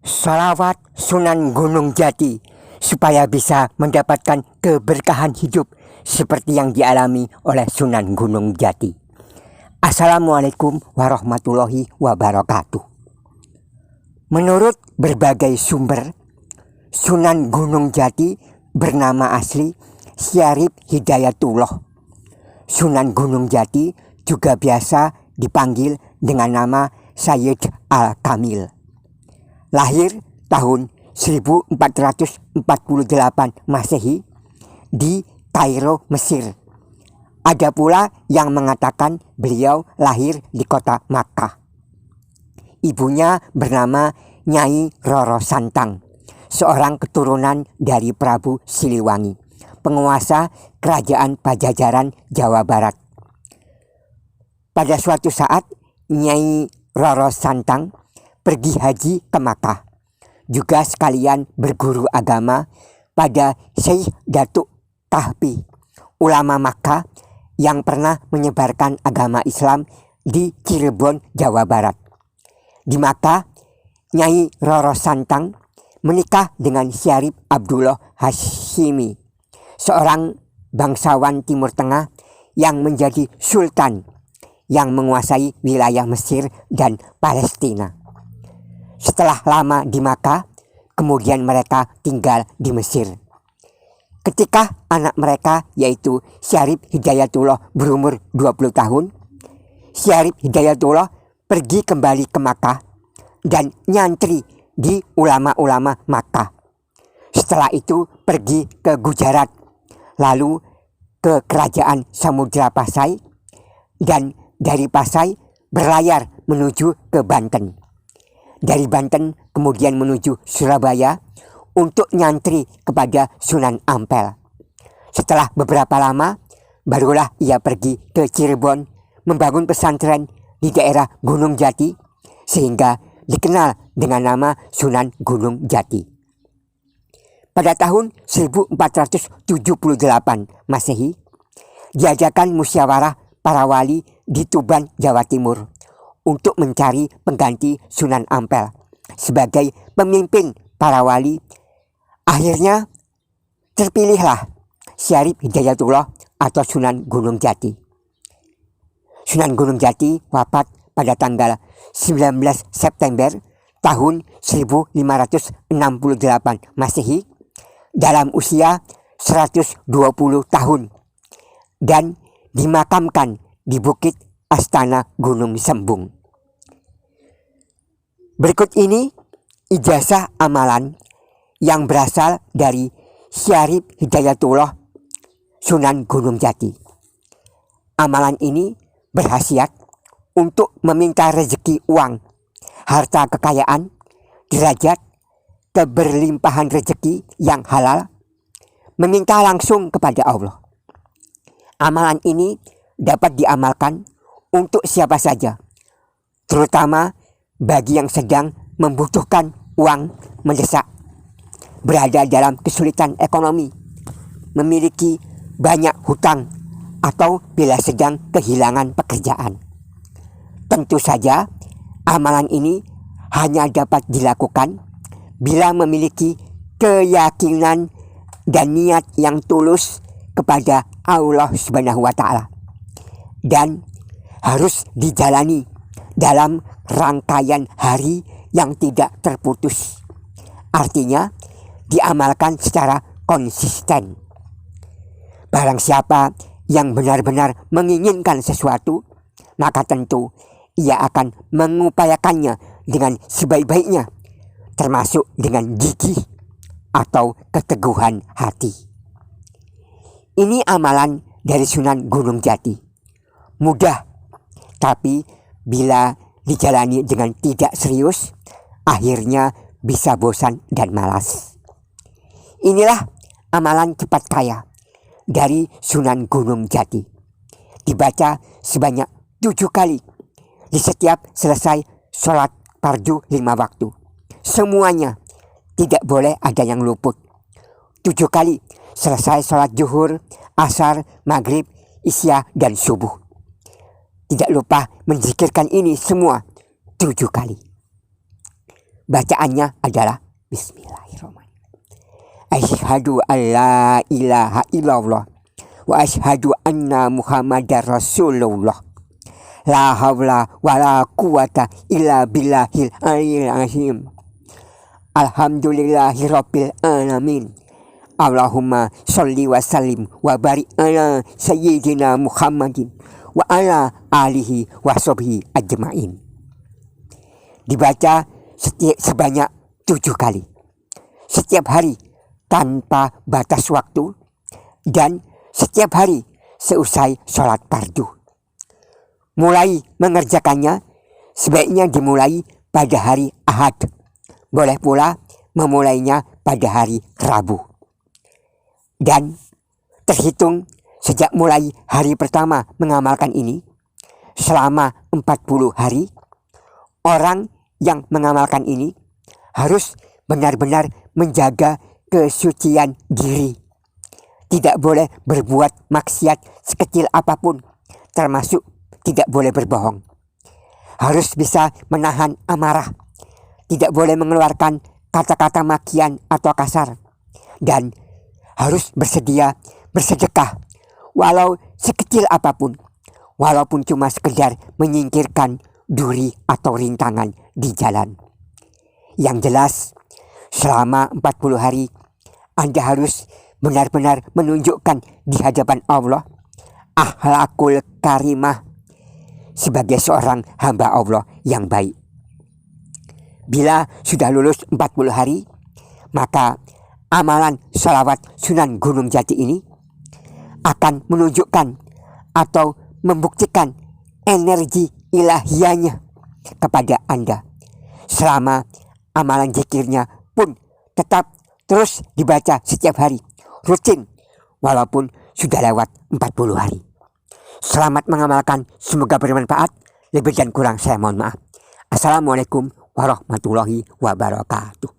Salawat Sunan Gunung Jati supaya bisa mendapatkan keberkahan hidup seperti yang dialami oleh Sunan Gunung Jati. Assalamualaikum warahmatullahi wabarakatuh. Menurut berbagai sumber, Sunan Gunung Jati bernama asli Syarif Hidayatullah. Sunan Gunung Jati juga biasa dipanggil dengan nama Sayyid Al-Kamil. Lahir tahun 1448 Masehi di Kairo, Mesir. Ada pula yang mengatakan beliau lahir di kota Makkah. Ibunya bernama Nyai Roro Santang, seorang keturunan dari Prabu Siliwangi, penguasa kerajaan Pajajaran Jawa Barat. Pada suatu saat, Nyai Roro Santang pergi haji ke Makkah, juga sekalian berguru agama pada Syekh Datuk Kahfi, ulama Makkah yang pernah menyebarkan agama Islam di Cirebon, Jawa Barat. Di Makkah, Nyai Roro Santang menikah dengan Syarif Abdullah Hashimi, seorang bangsawan Timur Tengah yang menjadi sultan yang menguasai wilayah Mesir dan Palestina. Setelah lama di Makkah, kemudian mereka tinggal di Mesir. Ketika anak mereka yaitu Syarif Hidayatullah berumur 20 tahun, Syarif Hidayatullah pergi kembali ke Makkah dan nyantri di ulama-ulama Makkah. Setelah itu pergi ke Gujarat, lalu ke kerajaan Samudra Pasai, dan dari Pasai berlayar menuju ke Banten. Dari Banten kemudian menuju Surabaya untuk nyantri kepada Sunan Ampel. Setelah beberapa lama, barulah ia pergi ke Cirebon membangun pesantren di daerah Gunung Jati, sehingga dikenal dengan nama Sunan Gunung Jati. Pada tahun 1478 Masehi, diadakan musyawarah para wali di Tuban, Jawa Timur, untuk mencari pengganti Sunan Ampel sebagai pemimpin para wali. Akhirnya terpilihlah Syarif Hidayatullah atau Sunan Gunung Jati. Sunan Gunung Jati wafat pada tanggal 19 September tahun 1568 Masehi dalam usia 120 tahun dan dimakamkan di Bukit Astana Gunung Sembung. Berikut ini ijazah amalan yang berasal dari Syarif Hidayatullah Sunan Gunung Jati. Amalan ini berhasiat untuk meminta rezeki uang, harta kekayaan, derajat, keberlimpahan rezeki yang halal, meminta langsung kepada Allah. Amalan ini dapat diamalkan untuk siapa saja, terutama bagi yang sedang membutuhkan uang mendesak, berada dalam kesulitan ekonomi, memiliki banyak hutang, atau bila sedang kehilangan pekerjaan. Tentu saja amalan ini hanya dapat dilakukan bila memiliki keyakinan dan niat yang tulus kepada Allah Subhanahu wa Ta'ala, dan harus dijalani dalam rangkaian hari yang tidak terputus. Artinya diamalkan secara konsisten. Barang siapa yang benar-benar menginginkan sesuatu, maka tentu ia akan mengupayakannya dengan sebaik-baiknya, termasuk dengan gigih atau keteguhan hati. Ini amalan dari Sunan Gunung Jati. Mudah, tapi bila dijalani dengan tidak serius, akhirnya bisa bosan dan malas. Inilah amalan cepat kaya dari Sunan Gunung Jati. Dibaca sebanyak 7 kali di setiap selesai sholat fardu 5 waktu. Semuanya, tidak boleh ada yang luput. 7 kali selesai sholat zuhur, asar, maghrib, isya, dan subuh. Tidak lupa menzikirkan ini semua 7 kali. bacaannya adalah Bismillahirrahmanirrahim. Asyhadu an la ilaha illallah wa asyhadu anna Muhammadar Rasulullah. La haula wa la quwata illa billahil aliyyil azim. Alhamdulillahirabbil alamin. Allahumma sholli wa sallim wa barik ala sayyidina Muhammadin wa ala alihi wa sahbihi ajmain. Dibaca sebanyak 7 kali setiap hari tanpa batas waktu dan setiap hari seusai sholat fardu. Mulai mengerjakannya sebaiknya dimulai pada hari Ahad. Boleh pula memulainya pada hari Rabu. Dan terhitung sejak mulai hari pertama mengamalkan ini selama 40 hari, orang yang mengamalkan ini harus benar-benar menjaga kesucian diri. Tidak boleh berbuat maksiat sekecil apapun, termasuk tidak boleh berbohong. Harus bisa menahan amarah. Tidak boleh mengeluarkan kata-kata makian atau kasar. Dan harus bersedia bersedekah walau sekecil apapun. Walaupun cuma sekedar menyingkirkan duri atau rintangan di jalan. Yang jelas, selama 40 hari Anda harus benar-benar menunjukkan di hadapan Allah akhlakul karimah sebagai seorang hamba Allah yang baik. Bila sudah lulus 40 hari, maka amalan sholawat Sunan Gunung Jati ini akan menunjukkan atau membuktikan energi ilahiyahnya kepada Anda. Selama amalan zikirnya pun tetap terus dibaca setiap hari, rutin, walaupun sudah lewat 40 hari. Selamat mengamalkan, semoga bermanfaat. Lebih dan kurang saya mohon maaf. Assalamualaikum warahmatullahi wabarakatuh.